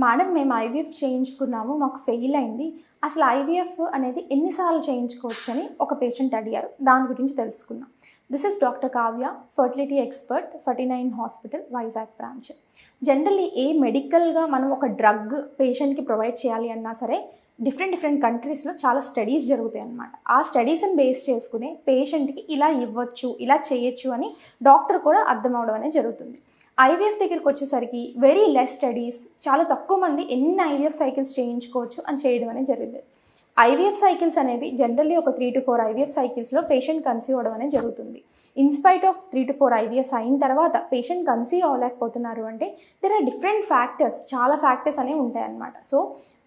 Madam మేము IVF చేయించుకున్నాము, మాకు fail అయింది. అసలు ఐవీఎఫ్ అనేది ఎన్నిసార్లు చేయించుకోవచ్చు అని ఒక పేషెంట్ అడిగారు. దాని గురించి తెలుసుకుందాం. This is doctor Kavya, fertility expert, 49 hospital, Vizag branch. Generally ఏ మెడికల్గా మనం ఒక డ్రగ్ పేషెంట్కి ప్రొవైడ్ చేయాలి అన్నా సరే డిఫరెంట్ కంట్రీస్లో చాలా స్టడీస్ జరుగుతాయి అన్నమాట. ఆ స్టడీస్ని బేస్ చేసుకునే పేషెంట్కి ఇలా ఇవ్వచ్చు, ఇలా చేయొచ్చు అని డాక్టర్ కూడా అర్థం అవడం అనేది జరుగుతుంది. ఐవీఎఫ్ దగ్గరికి వచ్చేసరికి వెరీ లెస్ స్టడీస్, చాలా తక్కువ మంది ఎన్ని ఐవీఎఫ్ సైకిల్స్ చేయించుకోవచ్చు అని చేయడం అనేది జరిగింది. ఐవీఎఫ్ సైకిల్స్ అనేవి జనరల్లీ ఒక 3 to 4 ఐవీఎఫ్ సైకిల్స్లో పేషెంట్ కన్సీవ్ అవ్వడం అనేది జరుగుతుంది. ఇన్స్పైట్ ఆఫ్ 3 to 4 ఐవీఎఫ్ అయిన తర్వాత పేషెంట్ కన్సీవ్ అవ్వలేకపోతున్నారు అంటే దెర్ ఆర్ డిఫరెంట్ ఫ్యాక్టర్స్, చాలా ఫ్యాక్టర్స్ అనేవి ఉంటాయన్నమాట. సో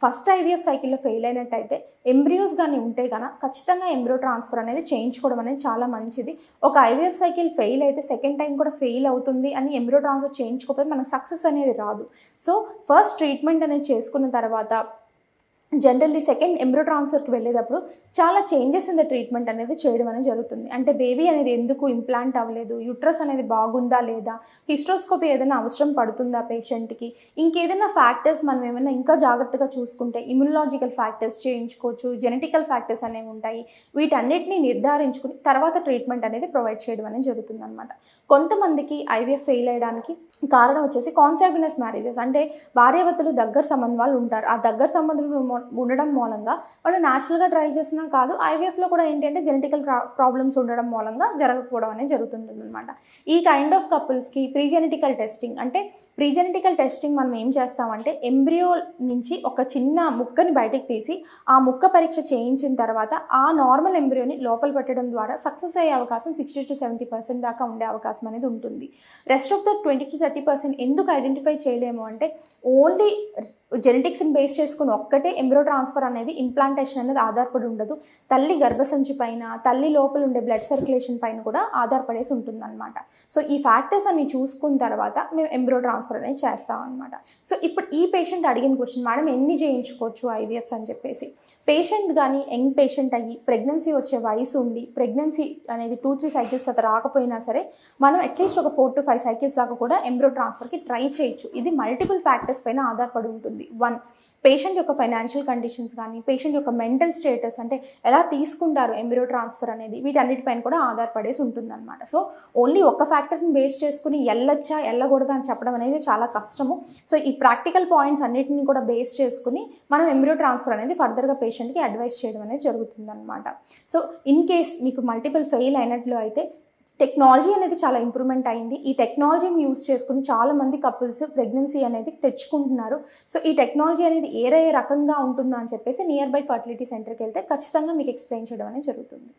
ఫస్ట్ ఐవీఎఫ్ సైకిల్లో ఫెయిల్ అయినట్టయితే ఎంబ్రియోస్ కానీ ఉంటే కనుక ఖచ్చితంగా ఎంబ్రియో ట్రాన్స్ఫర్ అనేది చేయించుకోవడం అనేది చాలా మంచిది. ఒక ఐవీఎఫ్ సైకిల్ ఫెయిల్ అయితే సెకండ్ టైం కూడా ఫెయిల్ అవుతుంది అని ఎంబ్రియో ట్రాన్స్ఫర్ చేయించుకోకపోతే మనకు సక్సెస్ అనేది రాదు. సో ఫస్ట్ ట్రీట్మెంట్ అనేది చేసుకున్న తర్వాత జనరల్లీ సెకండ్ ఎంబ్రియో ట్రాన్స్ఫర్కి వెళ్ళేటప్పుడు చాలా చేంజెస్ ఇన్ ద ట్రీట్మెంట్ అనేది చేయడం అనేది జరుగుతుంది. అంటే బేబీ అనేది ఎందుకు ఇంప్లాంట్ అవ్వలేదు, యూట్రస్ అనేది బాగుందా లేదా, హిస్ట్రోస్కోపీ ఏదైనా అవసరం పడుతుందా పేషెంట్కి, ఇంకేదైనా ఫ్యాక్టర్స్ మనం ఏమైనా ఇంకా జాగ్రత్తగా చూసుకుంటే ఇమ్యునలాజికల్ ఫ్యాక్టర్స్ చేయించుకోవచ్చు, జెనెటికల్ ఫ్యాక్టర్స్ అనేవి ఉంటాయి. వీటన్నిటిని నిర్ధారించుకుని తర్వాత ట్రీట్మెంట్ అనేది ప్రొవైడ్ చేయడం అనేది జరుగుతుంది అనమాట. కొంతమందికి ఐవీఎఫ్ ఫెయిల్ అయ్యడానికి కారణం వచ్చేసి కాన్సాగ్యునస్ మ్యారేజెస్, అంటే భార్యాభర్తలు దగ్గర సంబంధం వాళ్ళు ఉంటారు. ఆ దగ్గర సంబంధులు ఉండడం మూలంగా వాళ్ళు న్యాచురల్గా ట్రై చేసినా కాదు, ఐవీఎఫ్లో కూడా ఏంటంటే జెనెటికల్ ప్రాబ్లమ్స్ ఉండడం మూలంగా జరగకపోవడం అనేది జరుగుతుంది అనమాట. ఈ కైండ్ ఆఫ్ కపుల్స్కి ప్రీజెనెటికల్ టెస్టింగ్, అంటే ప్రీజెనెటికల్ టెస్టింగ్ మనం ఏం చేస్తామంటే ఎంబ్రియో నుంచి ఒక చిన్న ముక్కని బయటకు తీసి ఆ ముక్క పరీక్ష చేయించిన తర్వాత ఆ నార్మల్ ఎంబ్రియోని లోపల పెట్టడం ద్వారా సక్సెస్ అయ్యే అవకాశం 60 to 70% దాకా ఉండే అవకాశం అనేది ఉంటుంది. రెస్ట్ ఆఫ్ ద 20 to 30% ఎందుకు ఐడెంటిఫై చేయలేము అంటే ఓన్లీ జెనెటిక్స్ని బేస్ చేసుకుని ఒక్కటే ఎంబ్రియో ట్రాన్స్ఫర్ అనేది ఇంప్లాంటేషన్ అనేది ఆధారపడి ఉండదు. తల్లి గర్భసంచి పైన, తల్లి లోపల ఉండే బ్లడ్ సర్క్యులేషన్ పైన కూడా ఆధారపడేసి ఉంటుందన్నమాట. సో ఈ ఫ్యాక్టర్స్ అన్ని చూసుకున్న తర్వాత మేము ఎంబ్రియో ట్రాన్స్ఫర్ అనేది చేస్తాం అనమాట. సో ఇప్పుడు ఈ పేషెంట్ అడిగిన క్వశ్చన్, మేడం ఎన్ని చేయించుకోవచ్చు ఐవీఎఫ్స్ అని చెప్పేసి. పేషెంట్ కానీ యంగ్ పేషెంట్ అయ్యి ప్రెగ్నెన్సీ వచ్చే వయసు ఉండి ప్రెగ్నెన్సీ అనేది 2-3 సైకిల్స్ అత రాకపోయినా సరే మనం అట్లీస్ట్ ఒక 4 to 5 సైకిల్స్ దాకా కూడా ఎంబ్రియో ట్రాన్స్ఫర్కి ట్రై చేయొచ్చు. ఇది మల్టిపుల్ ఫ్యాక్టర్స్ పైన ఆధారపడి ఉంటుంది. 1, పేషెంట్ యొక్క ఫైనాన్షియల్ కండిషన్స్ కానీ, పేషెంట్ యొక్క మెంటల్ స్టేటస్, అంటే ఎలా తీసుకుంటారు ఎంబ్రియో ట్రాన్స్ఫర్ అనేది, వీటన్నిటిపైన కూడా ఆధారపడేసి ఉంటుందన్నమాట. సో ఓన్లీ ఒక్క ఫ్యాక్టర్ని బేస్ చేసుకుని వెళ్ళొచ్చా వెళ్ళకూడదా అని చెప్పడం అనేది చాలా కష్టము. సో ఈ ప్రాక్టికల్ పాయింట్స్ అన్నిటిని కూడా బేస్ చేసుకుని మనం ఎంబ్రియో ట్రాన్స్ఫర్ అనేది ఫర్దర్గా పేషెంట్కి అడ్వైస్ చేయడం అనేది జరుగుతుందన్నమాట. సో ఇన్ కేస్ మీకు మల్టిపుల్ ఫెయిల్ అయినట్లు అయితే టెక్నాలజీ అనేది చాలా ఇంప్రూవ్మెంట్ అయింది. ఈ టెక్నాలజీని యూజ్ చేసుకుని చాలామంది కపుల్స్ ప్రెగ్నెన్సీ అనేది తెచ్చుకుంటున్నారు. సో ఈ టెక్నాలజీ అనేది ఏ రకంగా ఉంటుందా అని చెప్పేసి నియర్ బై ఫర్టిలిటీ సెంటర్కి వెళ్తే ఖచ్చితంగా మీకు ఎక్స్ప్లెయిన్ చేయడం అనేది జరుగుతుంది.